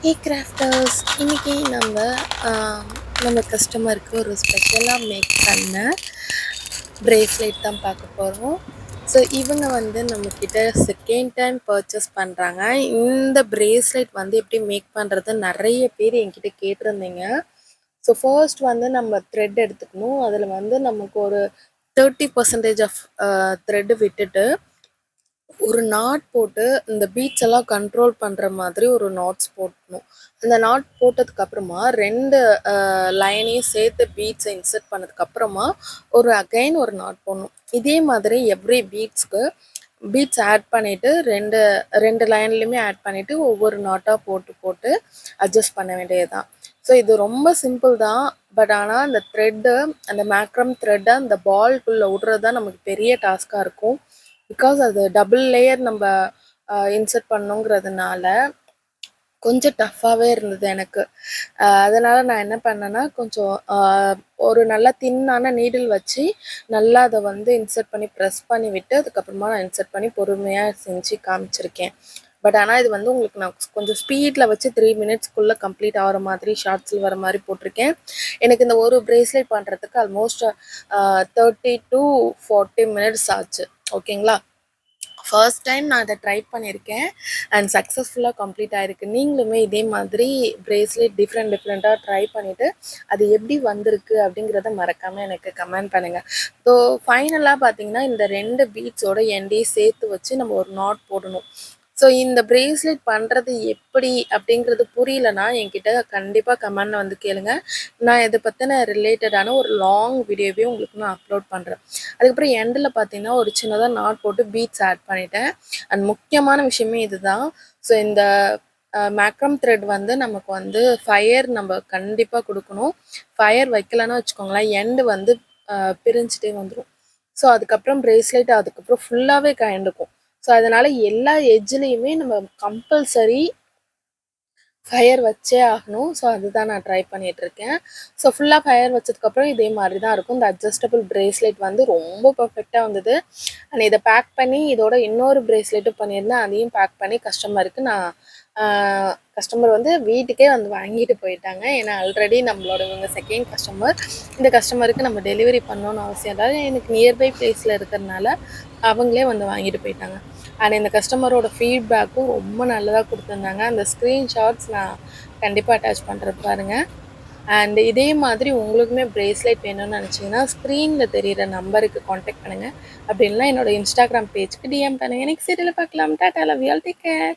ஹே crafters, இன்னைக்கு நம்ம கஸ்டமருக்கு ஒரு ஸ்பெஷலாக மேக் பண்ண பிரேஸ்லெட் தான் பார்க்க போகிறோம். ஸோ இவங்க நம்மக்கிட்ட செகண்ட் டைம் பர்ச்சேஸ் பண்ணுறாங்க. இந்த பிரேஸ்லெட் எப்படி மேக் பண்ணுறது நிறைய பேர் என்கிட்ட கேட்டிருந்தீங்க. ஸோ ஃபர்ஸ்ட் நம்ம த்ரெட் எடுத்துக்கணும். அதில் நமக்கு ஒரு 30% ஆஃப் த்ரெட்டு விட்டுட்டு ஒரு நாட் போட்டு இந்த பீட்ஸ் எல்லாம் கண்ட்ரோல் பண்ணுற மாதிரி ஒரு நாட்ஸ் போடணும். அந்த நாட் போட்டதுக்கப்புறமா 2 லைனையும் சேர்த்து பீட்ஸை இன்சர்ட் பண்ணதுக்கப்புறமா அகைன் ஒரு நாட் போடணும். இதே மாதிரி எவ்ரி பீட்ஸ்க்கு பீட்ஸ் ஆட் பண்ணிவிட்டு ரெண்டு லைன்லையுமே ஆட் பண்ணிவிட்டு ஒவ்வொரு நாட்டாக போட்டு போட்டு அட்ஜஸ்ட் பண்ண வேண்டியது தான். ஸோ இது ரொம்ப சிம்பிள் தான். பட் ஆனால் அந்த த்ரெட்டு, அந்த மேக்ரம் த்ரெட்டை அந்த பால்குள்ளே விடுறது தான் நமக்கு பெரிய டாஸ்காக இருக்கும். பிகாஸ் அது டபுள் லேயர் நம்ம இன்சர்ட் பண்ணுங்கிறதுனால கொஞ்சம் டஃப்பாகவே இருந்தது எனக்கு. அதனால் நான் என்ன பண்ணேன்னா, கொஞ்சம் ஒரு நல்லா தின்னான நீடில் வச்சு நல்லா அதை இன்சர்ட் பண்ணி ப்ரெஸ் பண்ணி விட்டு அதுக்கப்புறமா நான் இன்சர்ட் பண்ணி பொறுமையாக செஞ்சு காமிச்சிருக்கேன். பட் ஆனால் இது உங்களுக்கு நான் கொஞ்சம் ஸ்பீடில் வச்சு 3 மினிட்ஸ்க்குள்ளே கம்ப்ளீட் ஆகிற மாதிரி ஷார்ட்ஸில் வர மாதிரி போட்டிருக்கேன். எனக்கு இந்த ஒரு பிரேஸ்லெட் பண்ணுறதுக்கு ஆல்மோஸ்ட் 30 to 40 மினிட்ஸ் ஆச்சு. ஓகேங்களா? ஃபர்ஸ்ட் டைம் நான் அதை ட்ரை பண்ணியிருக்கேன் அண்ட் சக்ஸஸ்ஃபுல்லாக கம்ப்ளீட் ஆகிருக்கு. நீங்களுமே இதே மாதிரி பிரேஸ்லெட் டிஃப்ரெண்ட்டாக ட்ரை பண்ணிவிட்டு அது எப்படி வந்திருக்கு அப்படிங்கிறத மறக்காமல் எனக்கு கமெண்ட் பண்ணுங்கள். ஸோ ஃபைனலாக பார்த்தீங்கன்னா இந்த 2 பீட்ஸோட எண்டையும் சேர்த்து வச்சு நம்ம ஒரு நாட் போடணும். ஸோ இந்த பிரேஸ்லெட் பண்ணுறது எப்படி அப்படிங்கிறது புரியலன்னா என்கிட்ட கண்டிப்பாக கமெண்டில் கேளுங்க. நான் இதை பற்றின ரிலேட்டடான ஒரு லாங் வீடியோவே உங்களுக்கு நான் அப்லோட் பண்ணுறேன். அதுக்கப்புறம் எண்டில் பார்த்தீங்கன்னா ஒரு சின்னதாக நாட் போட்டு பீட்ஸ் ஆட் பண்ணிட்டேன். அண்ட் முக்கியமான விஷயமே இதுதான். ஸோ இந்த மேக்ரம் த்ரெட் நமக்கு ஃபயர் நம்ம கண்டிப்பாக கொடுக்கணும். ஃபயர் வைக்கலன்னா வச்சுக்கோங்களேன், எண்டு பிரிஞ்சுட்டே வந்துடும். ஸோ அதுக்கப்புறம் பிரேஸ்லெட் அதுக்கப்புறம் ஃபுல்லாகவே கயண்டுக்கும். ஸோ அதனால் எல்லா எட்ஜ்லேயுமே நம்ம கம்பல்சரி ஃபயர் வச்சே ஆகணும். ஸோ அதுதான் நான் ட்ரை பண்ணிகிட்ருக்கேன். ஸோ ஃபுல்லாக ஃபயர் வச்சதுக்கப்புறம் இதே மாதிரி தான் இருக்கும். இந்த அட்ஜஸ்டபிள் பிரேஸ்லெட் ரொம்ப பர்ஃபெக்டாக வந்தது. அண்ட் இதை பேக் பண்ணி இதோட இன்னொரு பிரேஸ்லெட்டும் பண்ணியிருந்தேன். அதையும் பேக் பண்ணி கஸ்டமருக்கு நான் கஸ்டமர் வீட்டுக்கே வாங்கிட்டு போயிட்டாங்க. ஏன்னா ஆல்ரெடி நம்மளோட இவங்க செகண்ட் கஸ்டமர். இந்த கஸ்டமருக்கு நம்ம டெலிவரி பண்ணணும்னு அவசியம் இல்லை. எனக்கு நியர்பை பிளேஸில் இருக்கிறதுனால அவங்களே வாங்கிட்டு போயிட்டாங்க. அண்ட் இந்த கஸ்டமரோட ஃபீட்பேக்கும் ரொம்ப நல்லதாக கொடுத்துருந்தாங்க. அந்த ஸ்க்ரீன்ஷாட்ஸ் நான் கண்டிப்பாக அட்டாச் பண்ணுறது பாருங்கள். அண்ட் இதே மாதிரி உங்களுக்குமே பிரேஸ்லெட் வேணும்னு நினச்சிங்கன்னா ஸ்க்ரீனில் தெரிகிற நம்பருக்கு காண்டாக்ட் பண்ணுங்கள். அப்படி இல்லைனா என்னோடய இன்ஸ்டாகிராம் பேஜுக்கு டிஎம் பண்ணுங்கள். நெக்ஸ்ட் வீடியோவில் பார்க்கலாம். Tata, love you all, take care.